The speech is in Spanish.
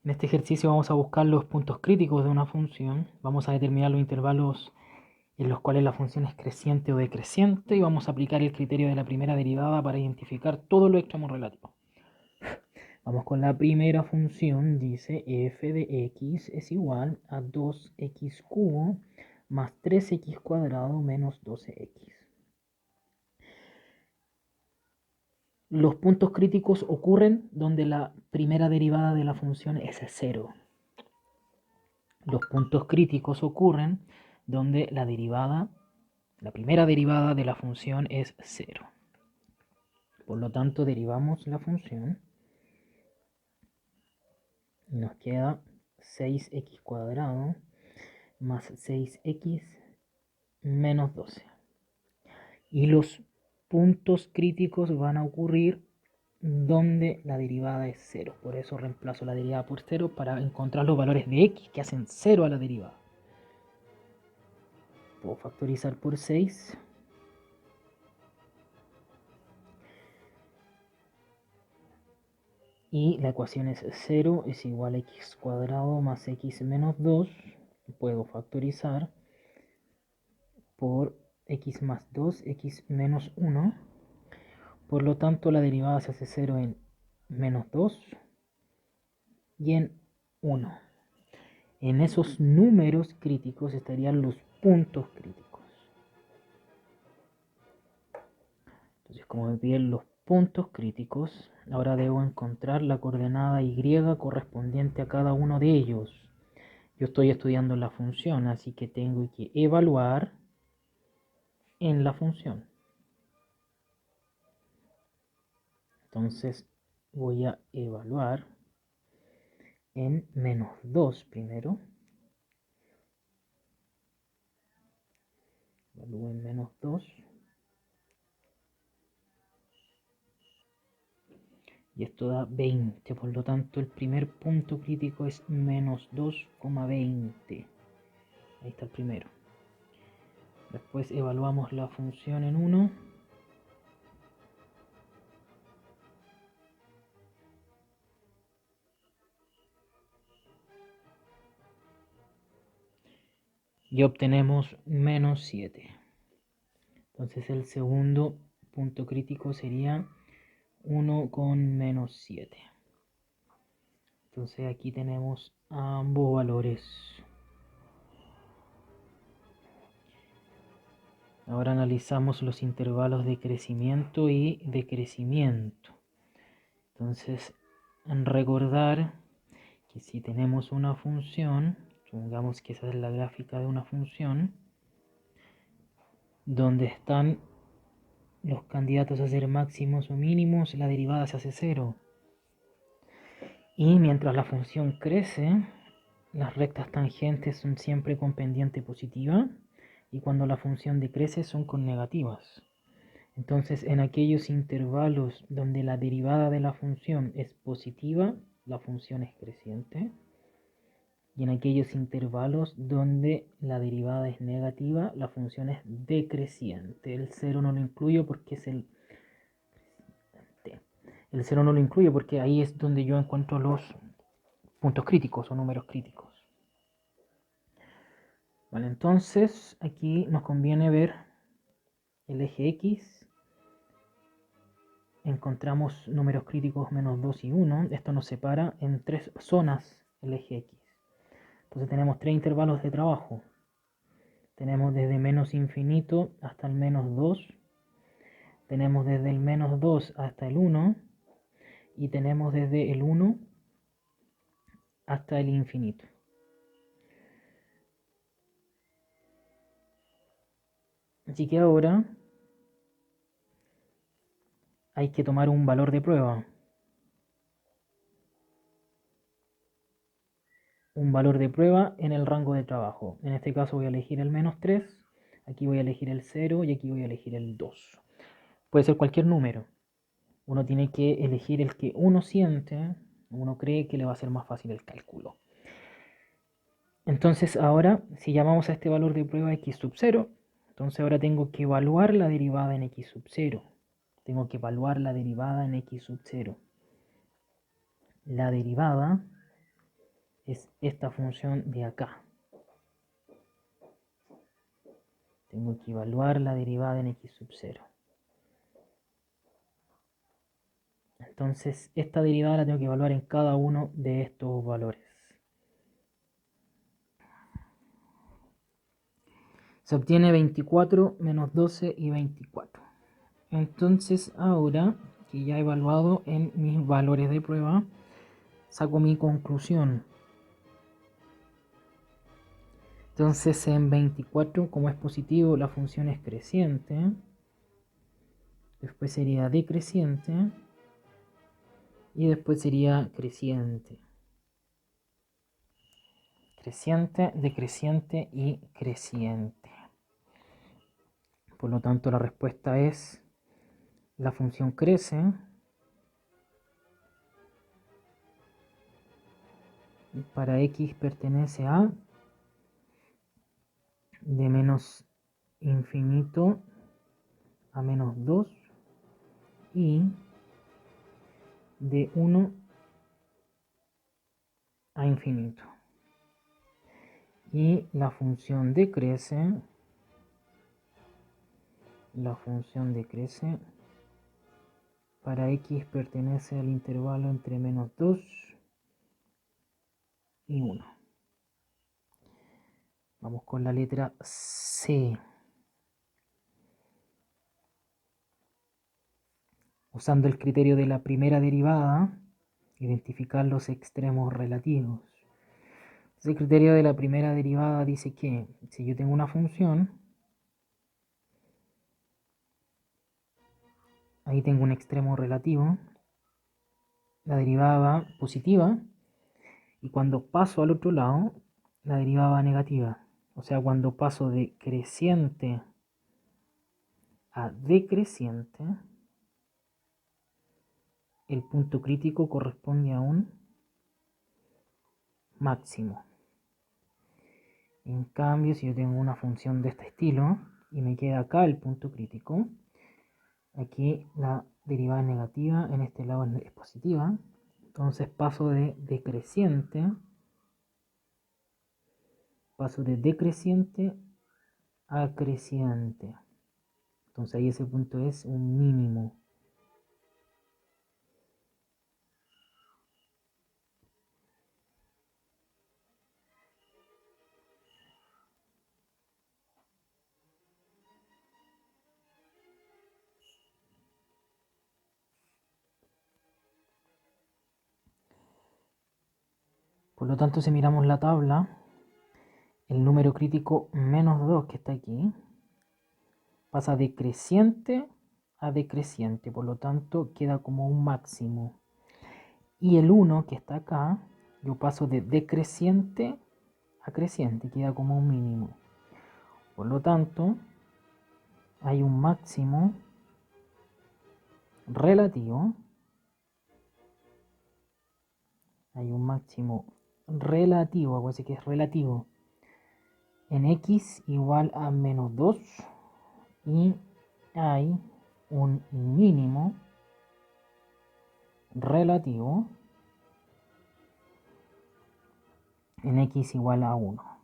En este ejercicio vamos a buscar los puntos críticos de una función, vamos a determinar los intervalos en los cuales la función es creciente o decreciente y vamos a aplicar el criterio de la primera derivada para identificar todo lo extremo relativo. Vamos con la primera función, dice f de x es igual a 2x cubo más 3x cuadrado menos 12x. Los puntos críticos ocurren donde la primera derivada de la función es 0. Los puntos críticos ocurren donde la primera derivada de la función es 0. Por lo tanto, derivamos la función y nos queda 6x cuadrado más 6x menos 12. Y los puntos críticos van a ocurrir donde la derivada es 0. Por eso reemplazo la derivada por 0 para encontrar los valores de x que hacen 0 a la derivada. Puedo factorizar por 6. Y la ecuación es 0 es igual a x cuadrado más x menos 2. Puedo factorizar por x más 2, x menos 1. Por lo tanto, la derivada se hace 0 en menos 2 y en 1. En esos números críticos estarían los puntos críticos. Entonces, como me piden los puntos críticos, ahora debo encontrar la coordenada y correspondiente a cada uno de ellos. Yo estoy estudiando la función, así que tengo que evaluar en la función. Entonces voy a evaluar en menos 2 primero. Evalúo en menos 2. Y esto da 20. Por lo tanto, el primer punto crítico es menos 2,20. Ahí está el primero. Después evaluamos la función en 1. Y obtenemos menos 7. Entonces el segundo punto crítico sería 1 con menos 7. Entonces aquí tenemos ambos valores. Ahora analizamos los intervalos de crecimiento y decrecimiento. Entonces, recordar que si tenemos una función, supongamos que esa es la gráfica de una función, donde están los candidatos a ser máximos o mínimos, la derivada se hace 0. Y mientras la función crece, las rectas tangentes son siempre con pendiente positiva, y cuando la función decrece son con negativas. Entonces, en aquellos intervalos donde la derivada de la función es positiva, la función es creciente. Y en aquellos intervalos donde la derivada es negativa, la función es decreciente. El 0 no lo incluyo porque es el 0 no lo incluyo porque ahí es donde yo encuentro los puntos críticos o números críticos. Vale, entonces aquí nos conviene ver el eje X. Encontramos números críticos menos 2 y 1. Esto nos separa en 3 zonas el eje X. Entonces tenemos 3 intervalos de trabajo. Tenemos desde menos infinito hasta el menos 2. Tenemos desde el menos 2 hasta el 1. Y tenemos desde el 1 hasta el infinito. Así que ahora hay que tomar un valor de prueba. Un valor de prueba en el rango de trabajo. En este caso voy a elegir el menos 3, aquí voy a elegir el 0 y aquí voy a elegir el 2. Puede ser cualquier número. Uno tiene que elegir el que uno siente, uno cree que le va a ser más fácil el cálculo. Entonces ahora, si llamamos a este valor de prueba x sub 0, entonces ahora tengo que evaluar la derivada en x sub 0. Tengo que evaluar la derivada en x sub 0. La derivada es esta función de acá. Tengo que evaluar la derivada en x sub 0. Entonces, esta derivada la tengo que evaluar en cada uno de estos valores. Se obtiene 24 menos 12 y 24. Entonces, ahora que ya he evaluado en mis valores de prueba, saco mi conclusión. Entonces, en 24, como es positivo, la función es creciente. Después sería decreciente. Y después sería creciente. Creciente, decreciente y creciente. Por lo tanto, la respuesta es: la función crece para x pertenece a de menos infinito a menos 2 y de 1 a infinito. Y la función decrece para x pertenece al intervalo entre menos 2 y 1. Vamos con la letra C. Usando el criterio de la primera derivada, identificar los extremos relativos. Entonces, el criterio de la primera derivada dice que si yo tengo una función, ahí tengo un extremo relativo, la derivada va positiva, y cuando paso al otro lado, la derivada va negativa. O sea, cuando paso de creciente a decreciente, el punto crítico corresponde a un máximo. En cambio, si yo tengo una función de este estilo y me queda acá el punto crítico, aquí la derivada es negativa, en este lado es positiva. Entonces paso de decreciente a creciente. Entonces ahí ese punto es un mínimo. Por lo tanto, si miramos la tabla, el número crítico menos 2 que está aquí pasa de creciente a decreciente, por lo tanto queda como un máximo. Y el 1 que está acá, yo paso de decreciente a creciente, queda como un mínimo. Por lo tanto, hay un máximo relativo. Algo así que es relativo, en x igual a menos 2 y hay un mínimo relativo en x igual a 1.